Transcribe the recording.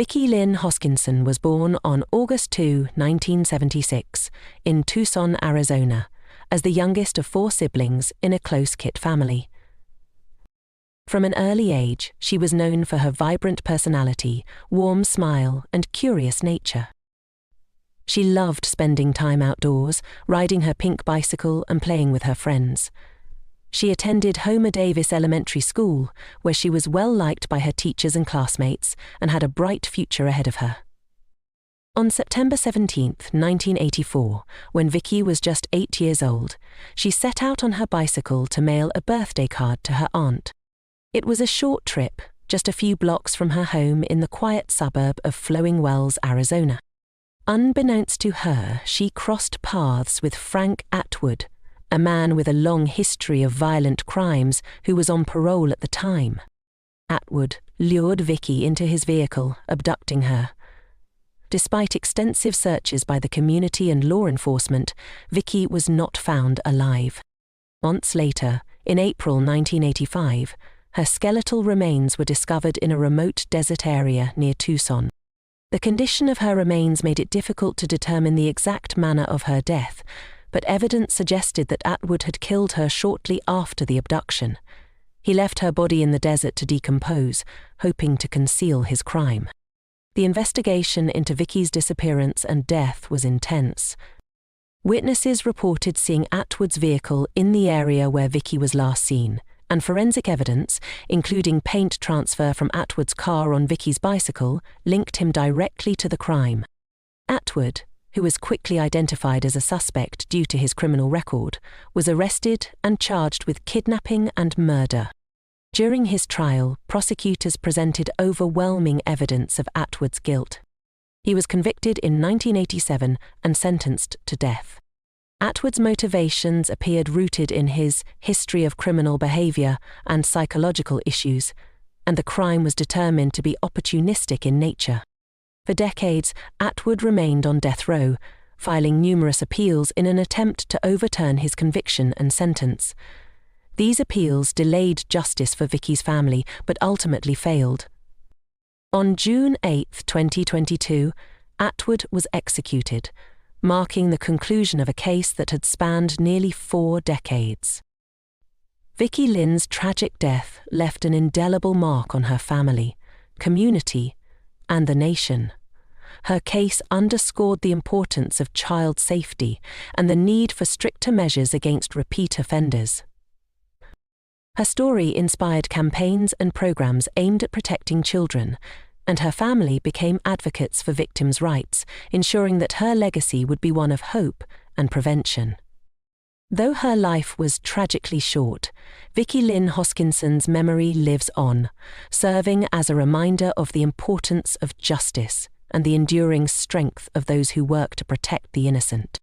Vicky Lynne Hoskinson was born on August 2, 1976, in Tucson, Arizona, as the youngest of 4 siblings in a close-knit family. From an early age, she was known for her vibrant personality, warm smile, and curious nature. She loved spending time outdoors, riding her pink bicycle and playing with her friends. She attended Homer Davis Elementary School, where she was well liked by her teachers and classmates and had a bright future ahead of her. On September 17, 1984, when Vicky was just 8 years old, she set out on her bicycle to mail a birthday card to her aunt. It was a short trip, just a few blocks from her home in the quiet suburb of Flowing Wells, Arizona. Unbeknownst to her, she crossed paths with Frank Atwood, a man with a long history of violent crimes who was on parole at the time. Atwood lured Vicky into his vehicle, abducting her. Despite extensive searches by the community and law enforcement, Vicky was not found alive. Months later, in April 1985, her skeletal remains were discovered in a remote desert area near Tucson. The condition of her remains made it difficult to determine the exact manner of her death, but evidence suggested that Atwood had killed her shortly after the abduction. He left her body in the desert to decompose, hoping to conceal his crime. The investigation into Vicky's disappearance and death was intense. Witnesses reported seeing Atwood's vehicle in the area where Vicky was last seen, and forensic evidence, including paint transfer from Atwood's car on Vicky's bicycle, linked him directly to the crime. Atwood, who was quickly identified as a suspect due to his criminal record, was arrested and charged with kidnapping and murder. During his trial, prosecutors presented overwhelming evidence of Atwood's guilt. He was convicted in 1987 and sentenced to death. Atwood's motivations appeared rooted in his history of criminal behavior and psychological issues, and the crime was determined to be opportunistic in nature. For decades, Atwood remained on death row, filing numerous appeals in an attempt to overturn his conviction and sentence. These appeals delayed justice for Vicky's family, but ultimately failed. On June 8, 2022, Atwood was executed, marking the conclusion of a case that had spanned nearly 4 decades. Vicky Lynne's tragic death left an indelible mark on her family, community, and the nation. Her case underscored the importance of child safety and the need for stricter measures against repeat offenders. Her story inspired campaigns and programs aimed at protecting children, and her family became advocates for victims' rights, ensuring that her legacy would be one of hope and prevention. Though her life was tragically short, Vicky Lynne Hoskinson's memory lives on, serving as a reminder of the importance of justice and the enduring strength of those who work to protect the innocent.